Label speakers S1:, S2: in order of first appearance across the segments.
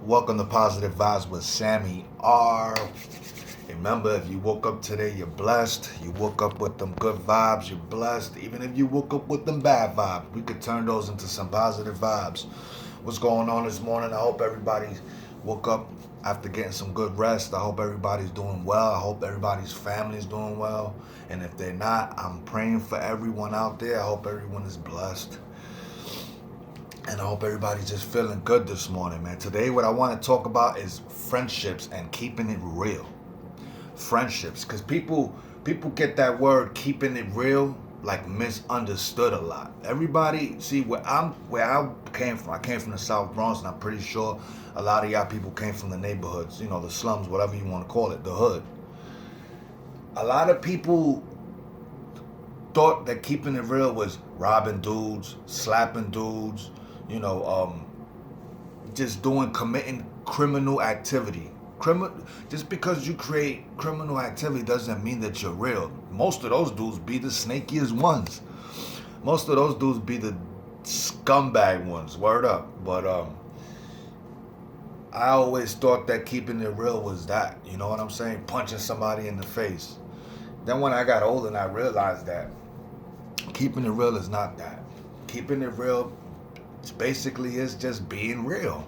S1: Welcome to Positive Vibes with Sammy R. Remember, if you woke up today, you're blessed. You woke up with them good vibes, you're blessed. Even if you woke up with them bad vibes, we could turn those into some positive vibes. What's going on this morning? I hope everybody woke up after getting some good rest. I hope everybody's doing well. I hope everybody's family's doing well. And if they're not, I'm praying for everyone out there. I hope everyone is blessed. And I hope everybody's just feeling good this morning, man. Today, what I want to talk about is friendships and keeping it real. Friendships, because people get that word keeping it real like misunderstood a lot. Everybody, see where I came from. I came from the South Bronx, and I'm pretty sure a lot of y'all people came from the neighborhoods, the slums, whatever you want to call it, the hood. A lot of people thought that keeping it real was robbing dudes, slapping dudes, just committing criminal activity. Just because you create criminal activity doesn't mean that you're real. Most of those dudes be the snakiest ones. Most of those dudes be the scumbag ones. Word up. But I always thought that keeping it real was that. You know what I'm saying? Punching somebody in the face. Then when I got older and I realized that keeping it real is not that. Keeping it real basically is just being real.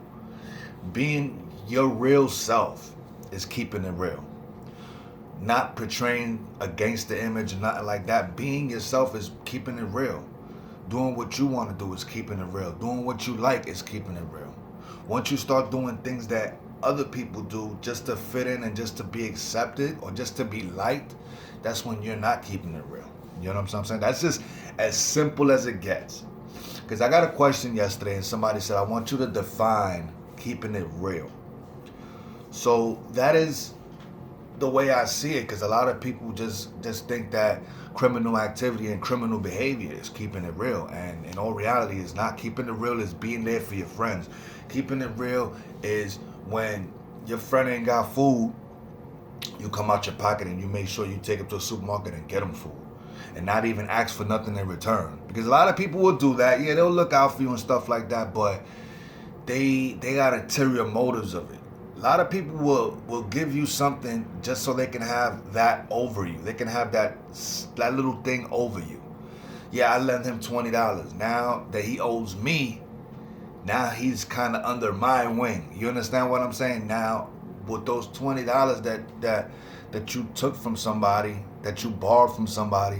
S1: Being your real self is keeping it real. Not portraying against the image or nothing like that. Being yourself is keeping it real. Doing what you want to do is keeping it real. Doing what you like is keeping it real. Once you start doing things that other people do just to fit in and just to be accepted or just to be liked, that's when you're not keeping it real. You know what I'm saying? That's just as simple as it gets. Because I got a question yesterday and somebody said, I want you to define keeping it real. So that is the way I see it, because a lot of people just think that criminal activity and criminal behavior is keeping it real. And in all reality, it's not. Keeping it real is being there for your friends. Keeping it real is when your friend ain't got food, you come out your pocket and you make sure you take it to a supermarket and get them food. And not even ask for nothing in return. Because a lot of people will do that. Yeah, they'll look out for you and stuff like that, but they got ulterior motives of it. A lot of people will give you something just so they can have that over you. They can have that little thing over you. Yeah, I lent him $20. Now that he owes me, now he's kind of under my wing. You understand what I'm saying? Now, with those $20 that you took from somebody, that you borrowed from somebody,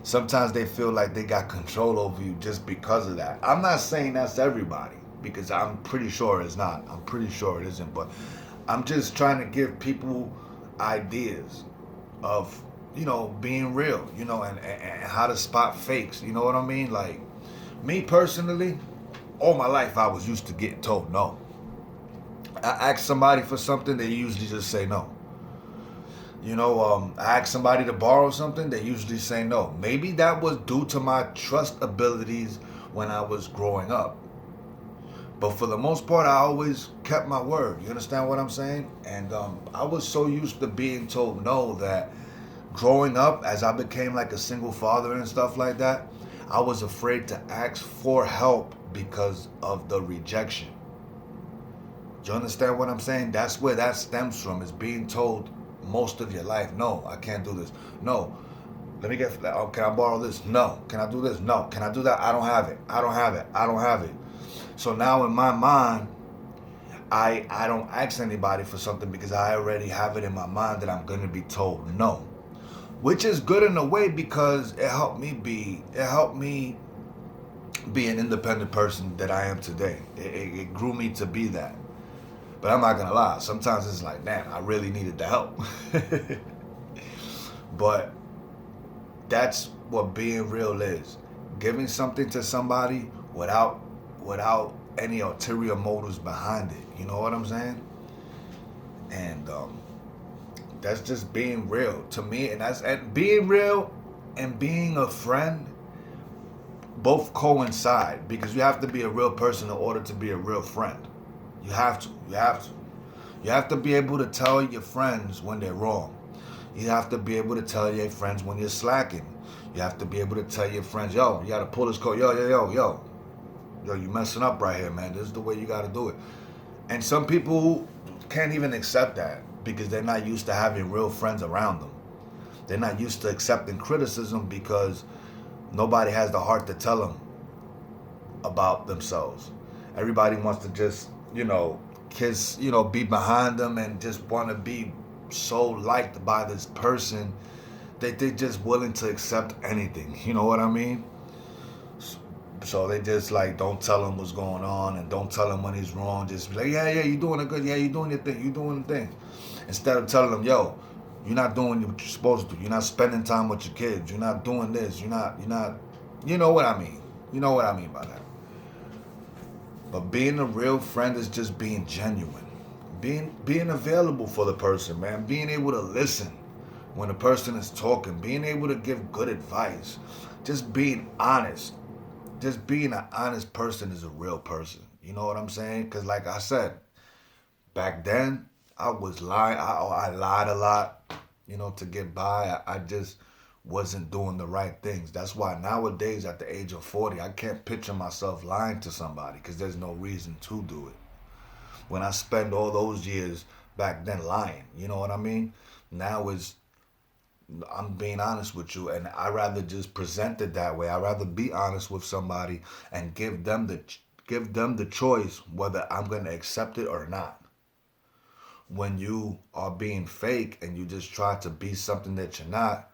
S1: sometimes they feel like they got control over you just because of that. I'm not saying that's everybody, because I'm pretty sure it's not. I'm pretty sure it isn't. But I'm just trying to give people ideas of, being real, and how to spot fakes. You know what I mean? Like, me personally, all my life I was used to getting told no. I ask somebody for something, they usually just say no. I ask somebody to borrow something, they usually say no. Maybe that was due to my trust abilities when I was growing up. But for the most part, I always kept my word. You understand what I'm saying? And I was so used to being told no that growing up, as I became like a single father and stuff like that, I was afraid to ask for help because of the rejection. Do you understand what I'm saying? That's where that stems from, is being told most of your life, no, I can't do this. No, let me get, oh, can I borrow this? No. Can I do this? No. Can I do that? I don't have it. I don't have it. I don't have it. So now in my mind, I don't ask anybody for something because I already have it in my mind that I'm going to be told no. Which is good in a way, because it helped me be an independent person that I am today. It grew me to be that. But I'm not going to lie. Sometimes it's like, damn, I really needed the help. But that's what being real is. Giving something to somebody without any ulterior motives behind it. You know what I'm saying? And that's just being real to me. And being real and being a friend both coincide, because you have to be a real person in order to be a real friend. You have to. You have to be able to tell your friends when they're wrong. You have to be able to tell your friends when you're slacking. You have to be able to tell your friends, yo, you got to pull this code. Yo, you messing up right here, man. This is the way you got to do it. And some people can't even accept that because they're not used to having real friends around them. They're not used to accepting criticism because nobody has the heart to tell them about themselves. Everybody wants to just, kiss, be behind them and just want to be so liked by this person that they're just willing to accept anything. You know what I mean? So they just like don't tell him what's going on and don't tell him when he's wrong. Just be like, yeah, you doing it good. Yeah, you doing your thing. You doing the thing. Instead of telling them, yo, you're not doing what you're supposed to do. You're not spending time with your kids. You're not doing this. You're not. You know what I mean. You know what I mean by that. But being a real friend is just being genuine. Being available for the person, man. Being able to listen when a person is talking. Being able to give good advice. Just being honest. Just being an honest person is a real person. You know what I'm saying? Because like I said, back then, I was lying. I lied a lot, to get by. I just wasn't doing the right things. That's why nowadays, at the age of 40, I can't picture myself lying to somebody because there's no reason to do it. When I spend all those years back then lying, you know what I mean? Now I'm being honest with you, and I rather just present it that way. I rather be honest with somebody and give them the choice whether I'm gonna accept it or not. When you are being fake and you just try to be something that you're not,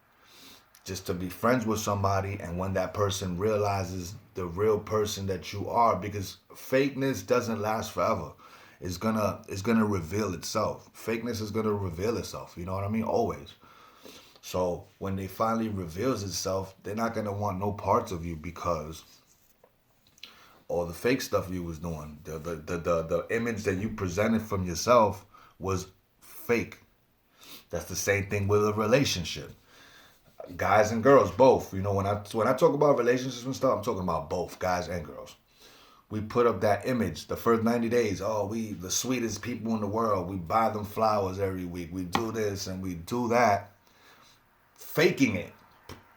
S1: just to be friends with somebody, and when that person realizes the real person that you are, because fakeness doesn't last forever. It's gonna reveal itself. Fakeness is gonna reveal itself. You know what I mean? Always. So when it finally reveals itself, they're not gonna want no parts of you because all the fake stuff you was doing, the image that you presented from yourself was fake. That's the same thing with a relationship. Guys and girls, both. When I talk about relationships and stuff, I'm talking about both guys and girls. We put up that image the first 90 days. Oh, we the sweetest people in the world. We buy them flowers every week. We do this and we do that, faking it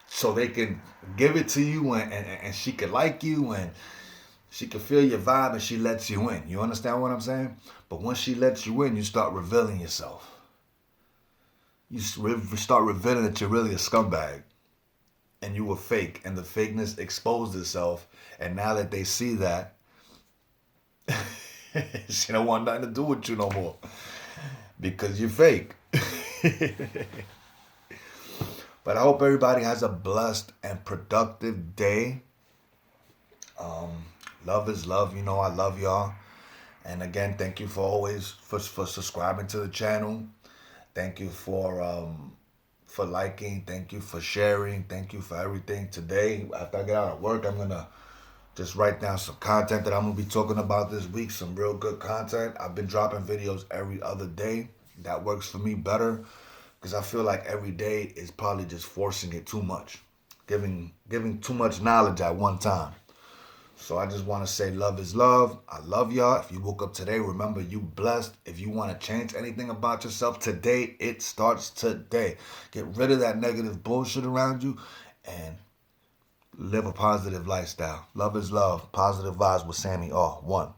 S1: so they can give it to you and she can like you and she can feel your vibe and she lets you in. You understand what I'm saying? But once she lets you in, you start revealing yourself. You start revealing that you're really a scumbag and you were fake, and the fakeness exposed itself. And now that they see that, she don't want nothing to do with you no more because you're fake. But I hope everybody has a blessed and productive day. Love is love. I love y'all. And again, thank you for subscribing to the channel. Thank you for liking. Thank you for sharing. Thank you for everything. Today, after I get out of work, I'm gonna just write down some content that I'm gonna be talking about this week. Some real good content. I've been dropping videos every other day. That works for me better because I feel like every day is probably just forcing it too much, giving too much knowledge at one time. So I just want to say love is love. I love y'all. If you woke up today, remember you blessed. If you want to change anything about yourself today, it starts today. Get rid of that negative bullshit around you and live a positive lifestyle. Love is love. Positive vibes with Sammy. One.